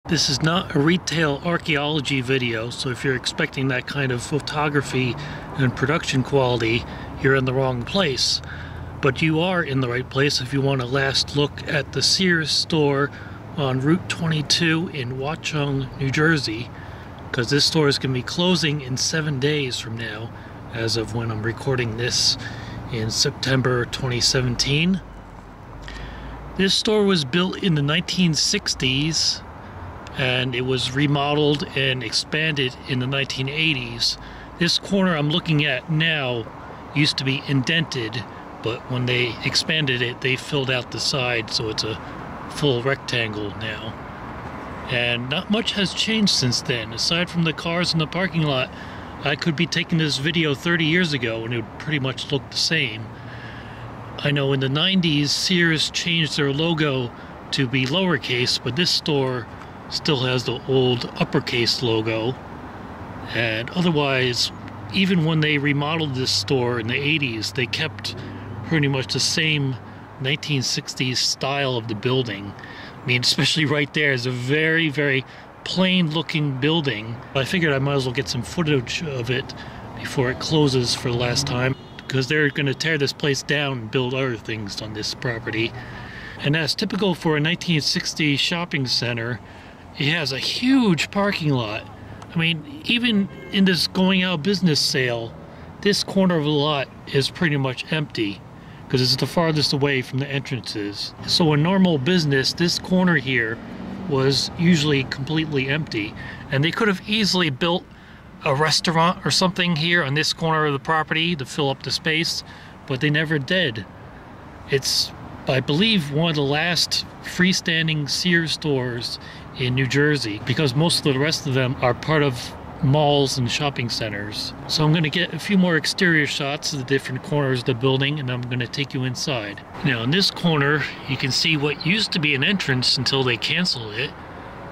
This is not a retail archaeology video, so if you're expecting that kind of photography and production quality, you're in the wrong place. But you are in the right place if you want a last look at the Sears store on Route 22 in Watchung, New Jersey, because this store is going to be closing in 7 days from now, as of when I'm recording this in September 2017. This store was built in the 1960s, and it was remodeled and expanded in the 1980s. This corner I'm looking at now used to be indented, but when they expanded it, they filled out the side, so it's a full rectangle now. And not much has changed since then. Aside from the cars in the parking lot, I could be taking this video 30 years ago and it would pretty much look the same. I know in the 90s, Sears changed their logo to be lowercase, but this store still has the old uppercase logo. And otherwise, even when they remodeled this store in the 80s, they kept pretty much the same 1960s style of the building. I mean, especially right there is a very, very plain looking building. I figured I might as well get some footage of it before it closes for the last time, because they're going to tear this place down and build other things on this property. And that's typical for a 1960s shopping center. It has a huge parking lot. I mean, even in this going out business sale, this corner of the lot is pretty much empty because it's the farthest away from the entrances. So in normal business, this corner here was usually completely empty, and they could have easily built a restaurant or something here on this corner of the property to fill up the space, but they never did. It's, I believe, one of the last freestanding Sears stores in New Jersey, because most of the rest of them are part of malls and shopping centers. So I'm going to get a few more exterior shots of the different corners of the building, and I'm going to take you inside. Now in this corner you can see what used to be an entrance until they canceled it.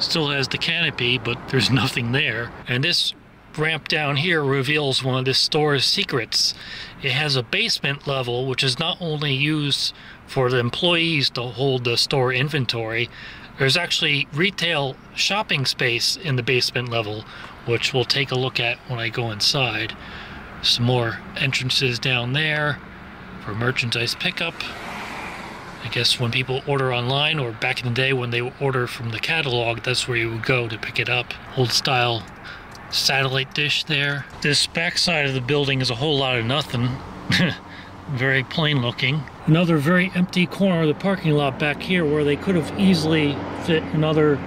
Still has the canopy, but there's nothing there. And this ramp down here reveals one of this store's secrets. It has a basement level, which is not only used for the employees to hold the store inventory. There's actually retail shopping space in the basement level, which we'll take a look at when I go inside. Some more entrances down there for merchandise pickup. I guess when people order online, or back in the day when they order from the catalog, that's where you would go to pick it up. Old style satellite dish there. This back side of the building is a whole lot of nothing. Very plain looking. Another very empty corner of the parking lot back here where they could have easily fit another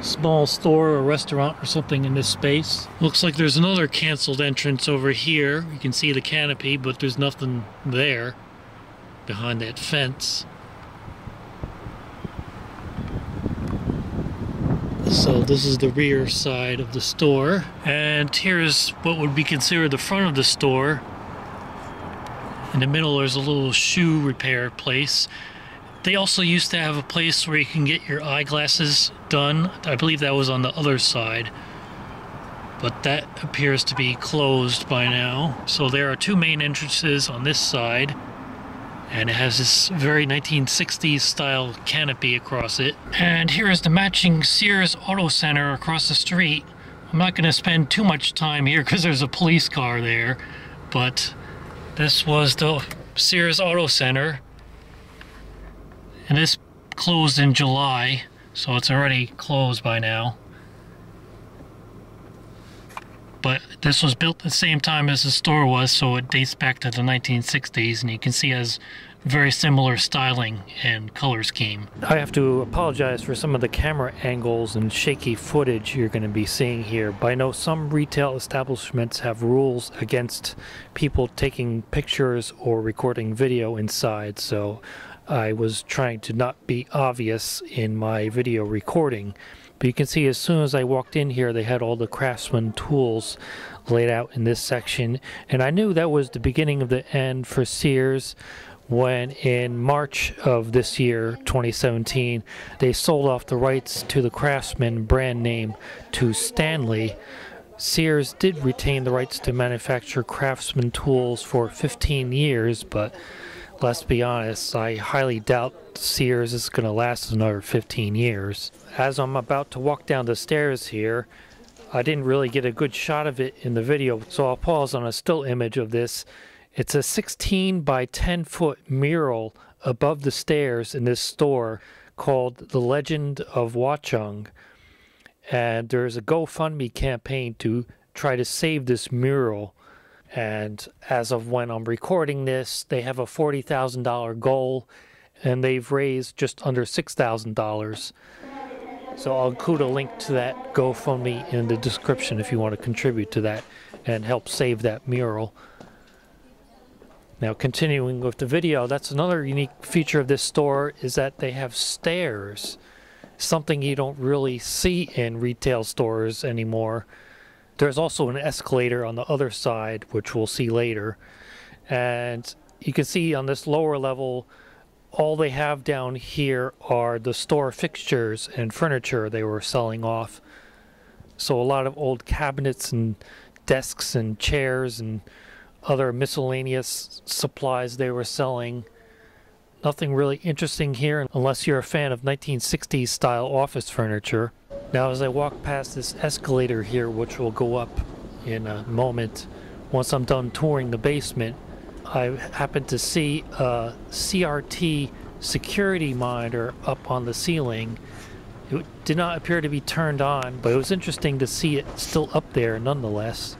small store or restaurant or something in this space. Looks like there's another canceled entrance over here. You can see the canopy, but there's nothing there behind that fence. So this is the rear side of the store, and here's what would be considered the front of the store. In the middle there's a little shoe repair place. They also used to have a place where you can get your eyeglasses done. I believe that was on the other side, but that appears to be closed by now. So there are two main entrances on this side, and it has this very 1960s style canopy across it. And here is the matching Sears Auto Center across the street. I'm not going to spend too much time here because there's a police car there, but this was the Sears Auto Center, and this closed in July, so it's already closed by now. But this was built at the same time as the store was, so it dates back to the 1960s, and you can see it has very similar styling and color scheme. I have to apologize for some of the camera angles and shaky footage you're going to be seeing here. But I know some retail establishments have rules against people taking pictures or recording video inside, so I was trying to not be obvious in my video recording. But you can see as soon as I walked in here, they had all the Craftsmen tools laid out in this section. And I knew that was the beginning of the end for Sears when in March of this year, 2017, they sold off the rights to the Craftsmen brand name to Stanley. Sears did retain the rights to manufacture Craftsmen tools for 15 years, but let's be honest, I highly doubt Sears is going to last another 15 years. As I'm about to walk down the stairs here, I didn't really get a good shot of it in the video, so I'll pause on a still image of this. It's a 16 by 10 foot mural above the stairs in this store called The Legend of Watchung. And there's a GoFundMe campaign to try to save this mural. And as of when I'm recording this, they have a $40,000 goal, and they've raised just under $6,000. So I'll include a link to that GoFundMe in the description if you want to contribute to that and help save that mural. Now, continuing with the video, that's another unique feature of this store, is that they have stairs. Something you don't really see in retail stores anymore. There's also an escalator on the other side, which we'll see later. And you can see on this lower level, all they have down here are the store fixtures and furniture they were selling off. So a lot of old cabinets and desks and chairs and other miscellaneous supplies they were selling. Nothing really interesting here unless you're a fan of 1960s style office furniture. Now as I walk past this escalator here, which will go up in a moment, once I'm done touring the basement, I happened to see a CRT security monitor up on the ceiling. It did not appear to be turned on, but it was interesting to see it still up there nonetheless.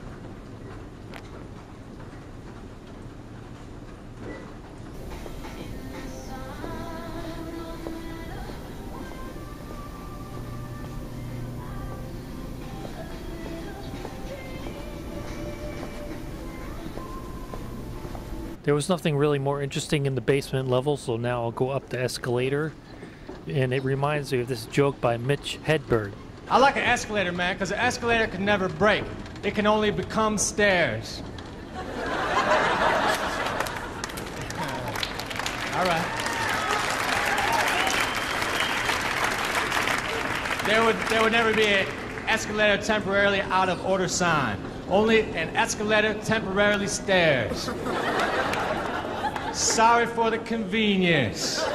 There was nothing really more interesting in the basement level, so now I'll go up the escalator. And it reminds me of this joke by Mitch Hedberg. I like an escalator, man, because an escalator can never break. It can only become stairs. All right. There would never be an escalator temporarily out of order sign. Only an escalator temporarily stairs. Sorry for the convenience.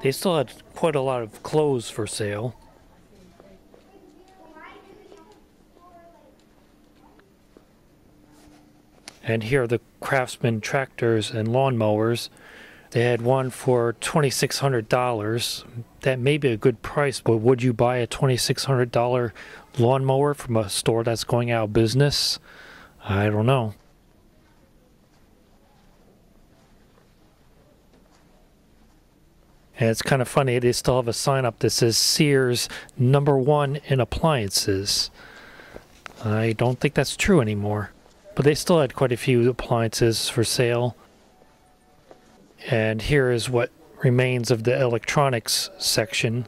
They still had quite a lot of clothes for sale. And here are the Craftsmen tractors and lawnmowers. They had one for $2,600. That may be a good price, but would you buy a $2,600 lawnmower from a store that's going out of business? I don't know. And it's kind of funny, they still have a sign up that says Sears #1 in appliances. I don't think that's true anymore. But they still had quite a few appliances for sale. And here is what remains of the electronics section.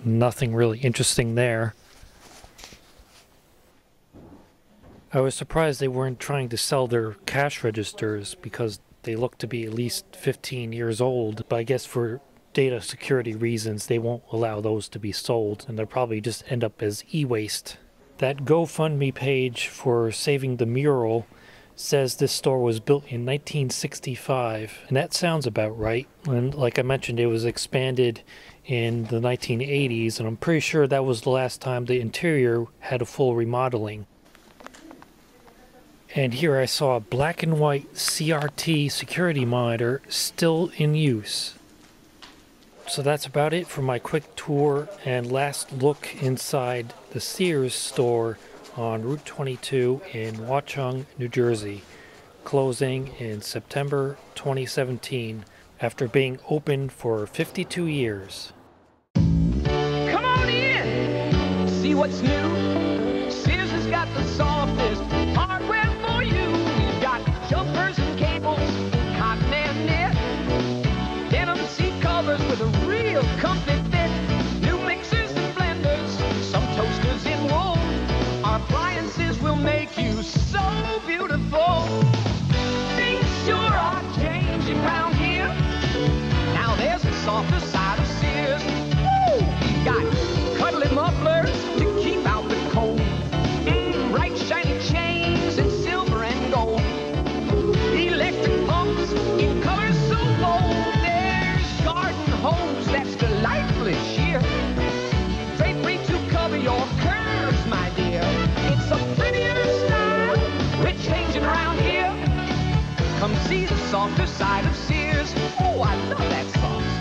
Nothing really interesting there. I was surprised they weren't trying to sell their cash registers because they look to be at least 15 years old, but I guess for data security reasons they won't allow those to be sold, and they'll probably just end up as e-waste. That GoFundMe page for saving the mural says this store was built in 1965, and that sounds about right. And like I mentioned, it was expanded in the 1980s, and I'm pretty sure that was the last time the interior had a full remodeling. And here I saw a black and white CRT security monitor still in use. So that's about it for my quick tour and last look inside the Sears store on Route 22 in Watchung, New Jersey, closing in September 2017 after being open for 52 years. Come on in, see what's new. Sears has got the softest hardware for you. We've got jumpers and cables, cotton and knit, denim seat covers with a real comfy fit, new mixers and blenders, some toasters in wool. Our appliances will make you so beautiful. Things sure are changing round here. Now there's the softer side of Sears. Woo! Got cuddly mufflers to keep out the cold. Bright shiny Come see the softer side of Sears. Oh, I love that soft